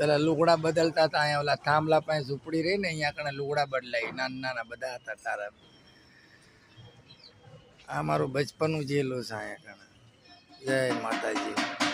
પેલા લુગડા બદલતા હતા અહીંયા ઓલા થાંભલા પાસે ઝૂંપડી રહી ને અહીંયા કણે લુગડા બદલાય નાના નાના બધા હતા તારા. આ મારું બચપનનું જેલું છે અહીંયા કણે. જય માતાજી.